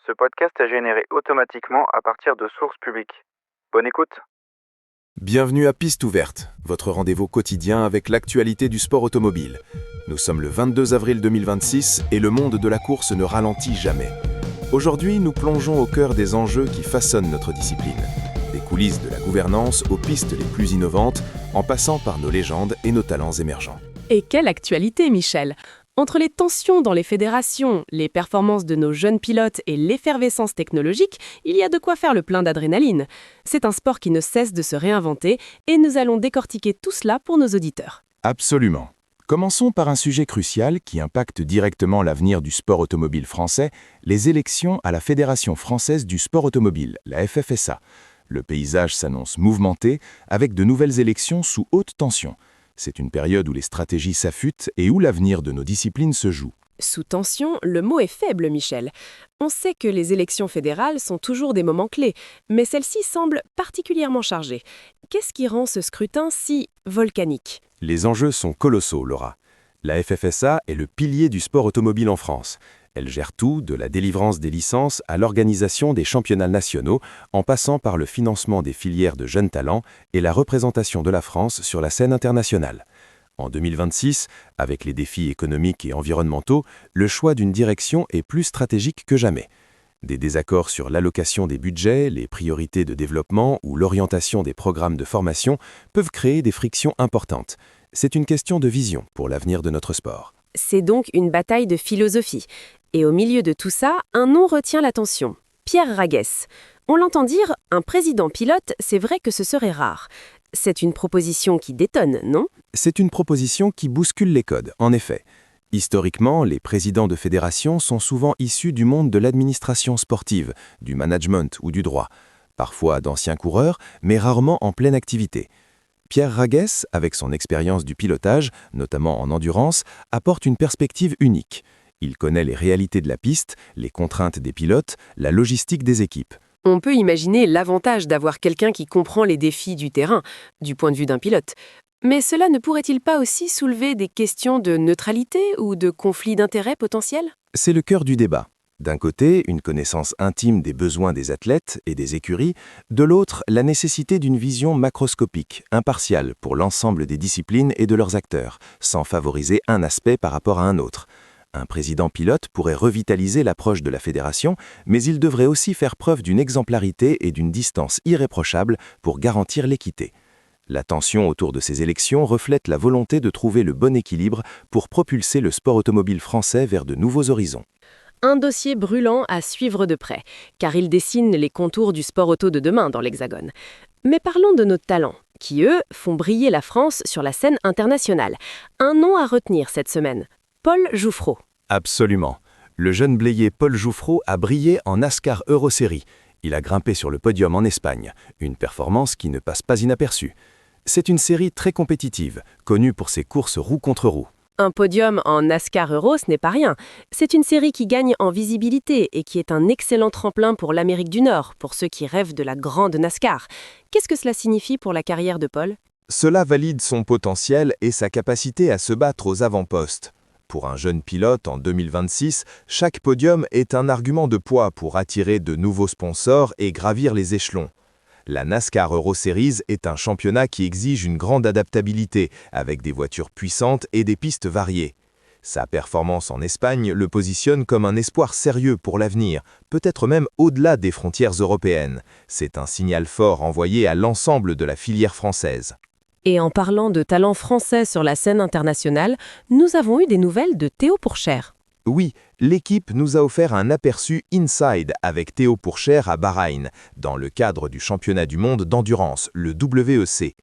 Ce podcast est généré automatiquement à partir de sources publiques. Bonne écoute. Bienvenue à Piste Ouverte, votre rendez-vous quotidien avec l'actualité du sport automobile. Nous sommes le 22 avril 2026 et le monde de la course ne ralentit jamais. Aujourd'hui, nous plongeons au cœur des enjeux qui façonnent notre discipline. Des coulisses de la gouvernance aux pistes les plus innovantes, en passant par nos légendes et nos talents émergents. Et quelle actualité, Michel! Entre les tensions dans les fédérations, les performances de nos jeunes pilotes et l'effervescence technologique, il y a de quoi faire le plein d'adrénaline. C'est un sport qui ne cesse de se réinventer et nous allons décortiquer tout cela pour nos auditeurs. Absolument. Commençons par un sujet crucial qui impacte directement l'avenir du sport automobile français, les élections à la Fédération française du sport automobile, la FFSA. Le paysage s'annonce mouvementé, avec de nouvelles élections sous haute tension. C'est une période où les stratégies s'affûtent et où l'avenir de nos disciplines se joue. Sous tension, le mot est faible, Michel. On sait que les élections fédérales sont toujours des moments clés, mais celle-ci semble particulièrement chargée. Qu'est-ce qui rend ce scrutin si volcanique ? Les enjeux sont colossaux, Laura. La FFSA est le pilier du sport automobile en France. Elle gère tout, de la délivrance des licences à l'organisation des championnats nationaux, en passant par le financement des filières de jeunes talents et la représentation de la France sur la scène internationale. En 2026, avec les défis économiques et environnementaux, le choix d'une direction est plus stratégique que jamais. Des désaccords sur l'allocation des budgets, les priorités de développement ou l'orientation des programmes de formation peuvent créer des frictions importantes. C'est une question de vision pour l'avenir de notre sport. C'est donc une bataille de philosophie. Et au milieu de tout ça, un nom retient l'attention. Pierre Raguès. On l'entend dire, un président pilote, c'est vrai que ce serait rare. C'est une proposition qui détonne, non ? C'est une proposition qui bouscule les codes, en effet. Historiquement, les présidents de fédération sont souvent issus du monde de l'administration sportive, du management ou du droit. Parfois d'anciens coureurs, mais rarement en pleine activité. Pierre Raguès, avec son expérience du pilotage, notamment en endurance, apporte une perspective unique. Il connaît les réalités de la piste, les contraintes des pilotes, la logistique des équipes. On peut imaginer l'avantage d'avoir quelqu'un qui comprend les défis du terrain, du point de vue d'un pilote. Mais cela ne pourrait-il pas aussi soulever des questions de neutralité ou de conflit d'intérêts potentiels ? C'est le cœur du débat. D'un côté, une connaissance intime des besoins des athlètes et des écuries, de l'autre, la nécessité d'une vision macroscopique, impartiale pour l'ensemble des disciplines et de leurs acteurs, sans favoriser un aspect par rapport à un autre. Un président pilote pourrait revitaliser l'approche de la fédération, mais il devrait aussi faire preuve d'une exemplarité et d'une distance irréprochable pour garantir l'équité. La tension autour de ces élections reflète la volonté de trouver le bon équilibre pour propulser le sport automobile français vers de nouveaux horizons. Un dossier brûlant à suivre de près, car il dessine les contours du sport auto de demain dans l'Hexagone. Mais parlons de nos talents, qui eux font briller la France sur la scène internationale. Un nom à retenir cette semaine, Paul Jouffreau. Absolument. Le jeune blayé Paul Jouffreau a brillé en NASCAR Euroseries. Il a grimpé sur le podium en Espagne, une performance qui ne passe pas inaperçue. C'est une série très compétitive, connue pour ses courses roue contre roue. Un podium en NASCAR Euro, ce n'est pas rien. C'est une série qui gagne en visibilité et qui est un excellent tremplin pour l'Amérique du Nord, pour ceux qui rêvent de la grande NASCAR. Qu'est-ce que cela signifie pour la carrière de Paul ? Cela valide son potentiel et sa capacité à se battre aux avant-postes. Pour un jeune pilote en 2026, chaque podium est un argument de poids pour attirer de nouveaux sponsors et gravir les échelons. La NASCAR Euroseries est un championnat qui exige une grande adaptabilité, avec des voitures puissantes et des pistes variées. Sa performance en Espagne le positionne comme un espoir sérieux pour l'avenir, peut-être même au-delà des frontières européennes. C'est un signal fort envoyé à l'ensemble de la filière française. Et en parlant de talents français sur la scène internationale, nous avons eu des nouvelles de Théo Pourchaire. Oui, l'équipe nous a offert un aperçu inside avec Théo Pourchaire à Bahreïn, dans le cadre du championnat du monde d'endurance, le WEC.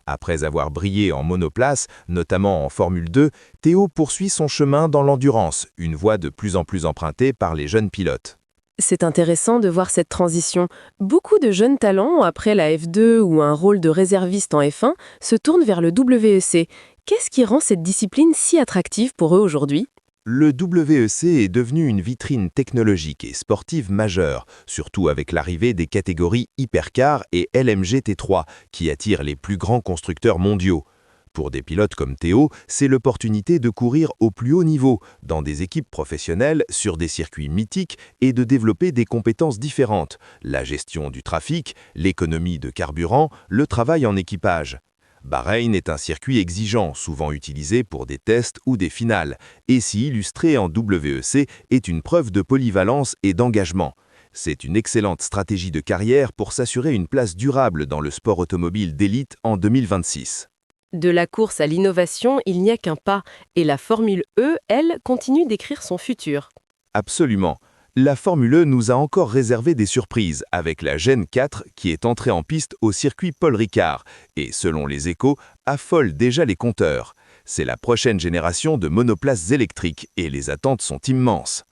Après avoir brillé en monoplace, notamment en Formule 2, Théo poursuit son chemin dans l'endurance, une voie de plus en plus empruntée par les jeunes pilotes. C'est intéressant de voir cette transition. Beaucoup de jeunes talents, après la F2 ou un rôle de réserviste en F1, se tournent vers le WEC. Qu'est-ce qui rend cette discipline si attractive pour eux aujourd'hui ? Le WEC est devenu une vitrine technologique et sportive majeure, surtout avec l'arrivée des catégories Hypercar et LMG T3, qui attirent les plus grands constructeurs mondiaux. Pour des pilotes comme Théo, c'est l'opportunité de courir au plus haut niveau, dans des équipes professionnelles, sur des circuits mythiques et de développer des compétences différentes, la gestion du trafic, l'économie de carburant, le travail en équipage. Bahreïn est un circuit exigeant, souvent utilisé pour des tests ou des finales, et s'y illustrer en WEC est une preuve de polyvalence et d'engagement. C'est une excellente stratégie de carrière pour s'assurer une place durable dans le sport automobile d'élite en 2026. De la course à l'innovation, il n'y a qu'un pas, et la Formule E, elle, continue d'écrire son futur. Absolument. La Formule E nous a encore réservé des surprises avec la Gen 4 qui est entrée en piste au circuit Paul Ricard et, selon les Échos, affole déjà les compteurs. C'est la prochaine génération de monoplaces électriques et les attentes sont immenses.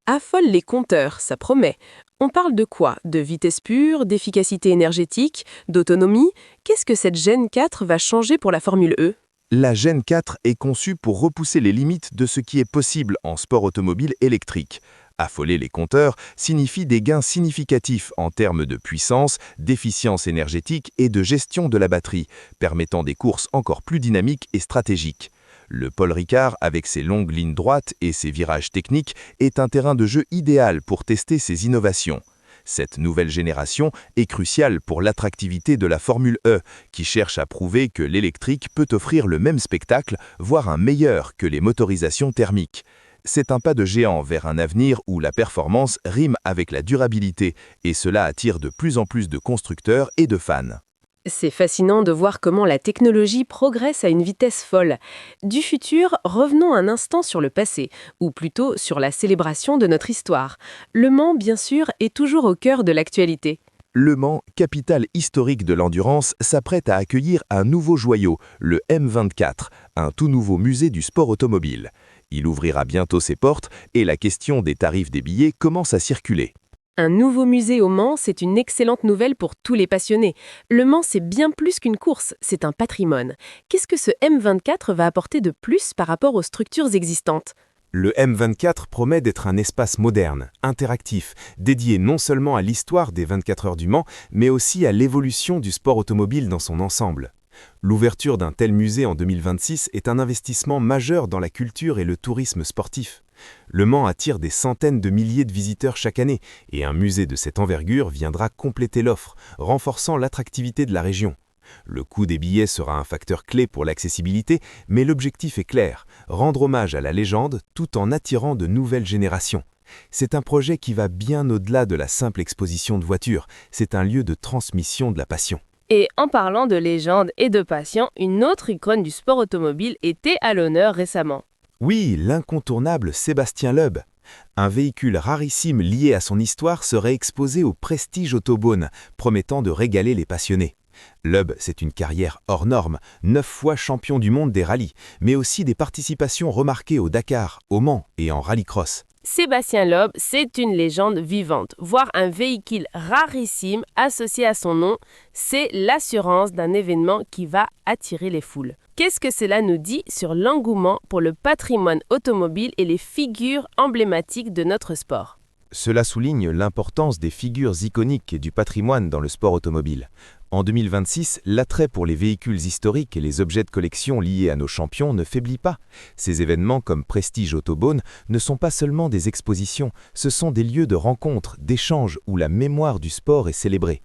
Affole les compteurs, ça promet. On parle de quoi? De vitesse pure, d'efficacité énergétique, d'autonomie? Qu'est-ce que cette Gen 4 va changer pour la Formule E? La Gen 4 est conçue pour repousser les limites de ce qui est possible en sport automobile électrique. Affoler les compteurs signifie des gains significatifs en termes de puissance, d'efficience énergétique et de gestion de la batterie, permettant des courses encore plus dynamiques et stratégiques. Le Paul Ricard, avec ses longues lignes droites et ses virages techniques, est un terrain de jeu idéal pour tester ces innovations. Cette nouvelle génération est cruciale pour l'attractivité de la Formule E, qui cherche à prouver que l'électrique peut offrir le même spectacle, voire un meilleur que les motorisations thermiques. C'est un pas de géant vers un avenir où la performance rime avec la durabilité, et cela attire de plus en plus de constructeurs et de fans. C'est fascinant de voir comment la technologie progresse à une vitesse folle. Du futur, revenons un instant sur le passé, ou plutôt sur la célébration de notre histoire. Le Mans, bien sûr, est toujours au cœur de l'actualité. Le Mans, capitale historique de l'endurance, s'apprête à accueillir un nouveau joyau, le M24, un tout nouveau musée du sport automobile. Il ouvrira bientôt ses portes et la question des tarifs des billets commence à circuler. Un nouveau musée au Mans, c'est une excellente nouvelle pour tous les passionnés. Le Mans, c'est bien plus qu'une course, c'est un patrimoine. Qu'est-ce que ce M24 va apporter de plus par rapport aux structures existantes ? Le M24 promet d'être un espace moderne, interactif, dédié non seulement à l'histoire des 24 heures du Mans, mais aussi à l'évolution du sport automobile dans son ensemble. L'ouverture d'un tel musée en 2026 est un investissement majeur dans la culture et le tourisme sportif. Le Mans attire des centaines de milliers de visiteurs chaque année et un musée de cette envergure viendra compléter l'offre, renforçant l'attractivité de la région. Le coût des billets sera un facteur clé pour l'accessibilité, mais l'objectif est clair, rendre hommage à la légende tout en attirant de nouvelles générations. C'est un projet qui va bien au-delà de la simple exposition de voitures, c'est un lieu de transmission de la passion. Et en parlant de légende et de passion, une autre icône du sport automobile était à l'honneur récemment. Oui, l'incontournable Sébastien Loeb. Un véhicule rarissime lié à son histoire serait exposé au Prestige Autobahn, promettant de régaler les passionnés. Loeb, c'est une carrière hors norme, 9 fois champion du monde des rallyes, mais aussi des participations remarquées au Dakar, au Mans et en rallycross. Sébastien Loeb, c'est une légende vivante. Voir un véhicule rarissime associé à son nom, c'est l'assurance d'un événement qui va attirer les foules. Qu'est-ce que cela nous dit sur l'engouement pour le patrimoine automobile et les figures emblématiques de notre sport ? Cela souligne l'importance des figures iconiques et du patrimoine dans le sport automobile. En 2026, l'attrait pour les véhicules historiques et les objets de collection liés à nos champions ne faiblit pas. Ces événements comme Prestige Autobahn ne sont pas seulement des expositions, ce sont des lieux de rencontre, d'échange où la mémoire du sport est célébrée.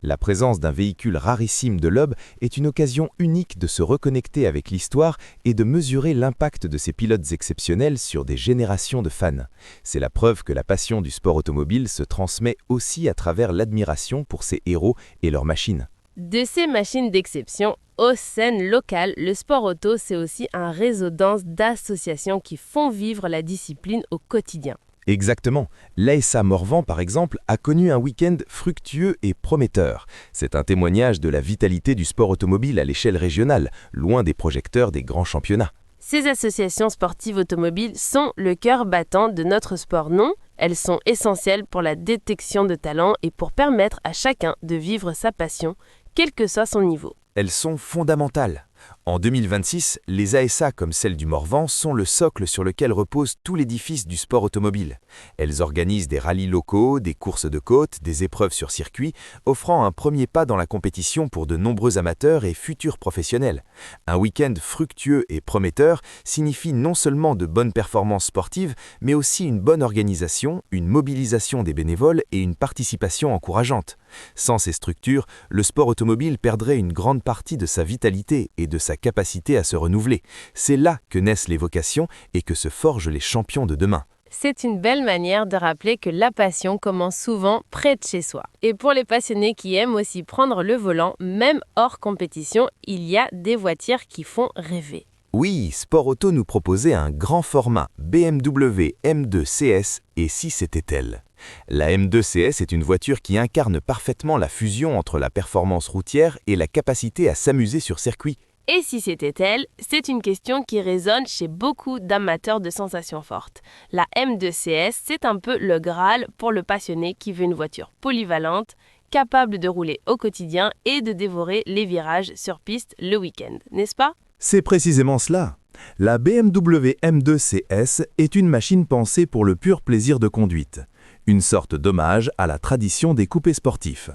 La présence d'un véhicule rarissime de Loeb est une occasion unique de se reconnecter avec l'histoire et de mesurer l'impact de ces pilotes exceptionnels sur des générations de fans. C'est la preuve que la passion du sport automobile se transmet aussi à travers l'admiration pour ces héros et leurs machines. De ces machines d'exception aux scènes locales, le sport auto, c'est aussi un réseau dense d'associations qui font vivre la discipline au quotidien. Exactement. L'ASA Morvan, par exemple, a connu un week-end fructueux et prometteur. C'est un témoignage de la vitalité du sport automobile à l'échelle régionale, loin des projecteurs des grands championnats. Ces associations sportives automobiles sont le cœur battant de notre sport, non ? Elles sont essentielles pour la détection de talents et pour permettre à chacun de vivre sa passion, quel que soit son niveau. Elles sont fondamentales. En 2026, les ASA comme celle du Morvan sont le socle sur lequel repose tout l'édifice du sport automobile. Elles organisent des rallyes locaux, des courses de côte, des épreuves sur circuit, offrant un premier pas dans la compétition pour de nombreux amateurs et futurs professionnels. Un week-end fructueux et prometteur signifie non seulement de bonnes performances sportives, mais aussi une bonne organisation, une mobilisation des bénévoles et une participation encourageante. Sans ces structures, le sport automobile perdrait une grande partie de sa vitalité et de sa capacité à se renouveler. C'est là que naissent les vocations et que se forgent les champions de demain. C'est une belle manière de rappeler que la passion commence souvent près de chez soi. Et pour les passionnés qui aiment aussi prendre le volant, même hors compétition, il y a des voitures qui font rêver. Oui, Sport Auto nous proposait un grand format BMW M2 CS et si c'était elle. La M2 CS est une voiture qui incarne parfaitement la fusion entre la performance routière et la capacité à s'amuser sur circuit. Et si c'était elle, c'est une question qui résonne chez beaucoup d'amateurs de sensations fortes. La M2 CS, c'est un peu le Graal pour le passionné qui veut une voiture polyvalente, capable de rouler au quotidien et de dévorer les virages sur piste le week-end, n'est-ce pas ? C'est précisément cela. La BMW M2 CS est une machine pensée pour le pur plaisir de conduite, une sorte d'hommage à la tradition des coupés sportifs.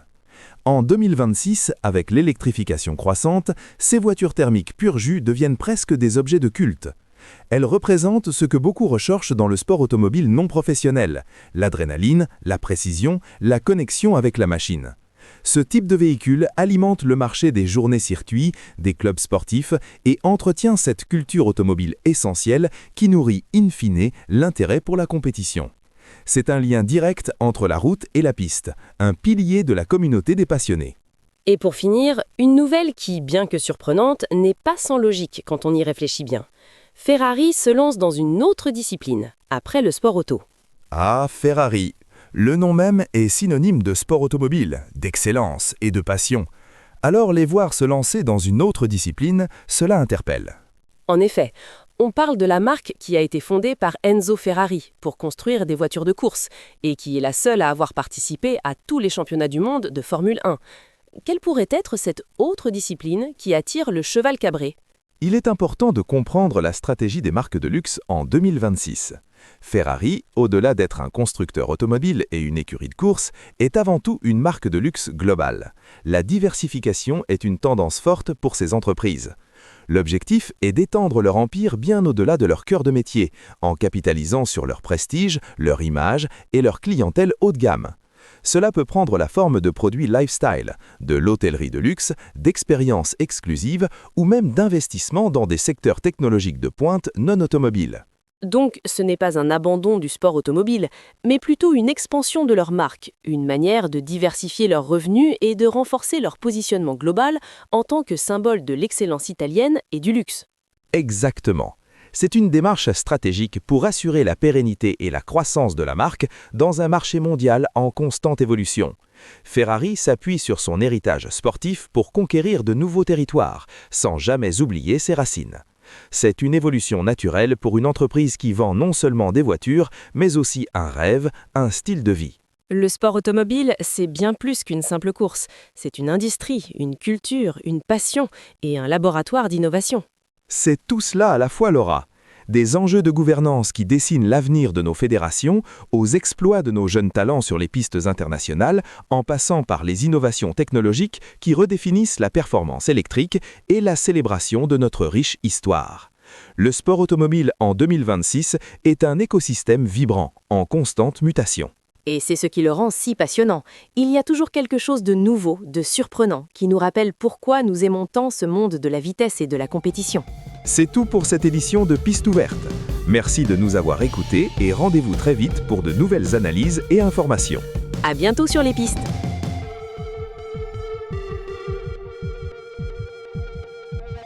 En 2026, avec l'électrification croissante, ces voitures thermiques pur jus deviennent presque des objets de culte. Elles représentent ce que beaucoup recherchent dans le sport automobile non professionnel, l'adrénaline, la précision, la connexion avec la machine. Ce type de véhicule alimente le marché des journées-circuits, des clubs sportifs et entretient cette culture automobile essentielle qui nourrit in fine l'intérêt pour la compétition. C'est un lien direct entre la route et la piste, un pilier de la communauté des passionnés. Et pour finir, une nouvelle qui, bien que surprenante, n'est pas sans logique quand on y réfléchit bien. Ferrari se lance dans une autre discipline, après le sport auto. Ah, Ferrari. Le nom même est synonyme de sport automobile, d'excellence et de passion. Alors les voir se lancer dans une autre discipline, cela interpelle. En effet, on parle de la marque qui a été fondée par Enzo Ferrari pour construire des voitures de course et qui est la seule à avoir participé à tous les championnats du monde de Formule 1. Quelle pourrait être cette autre discipline qui attire le cheval cabré ? Il est important de comprendre la stratégie des marques de luxe en 2026. Ferrari, au-delà d'être un constructeur automobile et une écurie de course, est avant tout une marque de luxe globale. La diversification est une tendance forte pour ces entreprises. L'objectif est d'étendre leur empire bien au-delà de leur cœur de métier, en capitalisant sur leur prestige, leur image et leur clientèle haut de gamme. Cela peut prendre la forme de produits lifestyle, de l'hôtellerie de luxe, d'expériences exclusives ou même d'investissements dans des secteurs technologiques de pointe non automobiles. Donc, ce n'est pas un abandon du sport automobile, mais plutôt une expansion de leur marque, une manière de diversifier leurs revenus et de renforcer leur positionnement global en tant que symbole de l'excellence italienne et du luxe. Exactement. C'est une démarche stratégique pour assurer la pérennité et la croissance de la marque dans un marché mondial en constante évolution. Ferrari s'appuie sur son héritage sportif pour conquérir de nouveaux territoires, sans jamais oublier ses racines. C'est une évolution naturelle pour une entreprise qui vend non seulement des voitures, mais aussi un rêve, un style de vie. Le sport automobile, c'est bien plus qu'une simple course. C'est une industrie, une culture, une passion et un laboratoire d'innovation. C'est tout cela à la fois, Laura. Des enjeux de gouvernance qui dessinent l'avenir de nos fédérations, aux exploits de nos jeunes talents sur les pistes internationales, en passant par les innovations technologiques qui redéfinissent la performance électrique et la célébration de notre riche histoire. Le sport automobile en 2026 est un écosystème vibrant, en constante mutation. Et c'est ce qui le rend si passionnant. Il y a toujours quelque chose de nouveau, de surprenant, qui nous rappelle pourquoi nous aimons tant ce monde de la vitesse et de la compétition. C'est tout pour cette édition de Piste ouverte. Merci de nous avoir écoutés et rendez-vous très vite pour de nouvelles analyses et informations. À bientôt sur les pistes.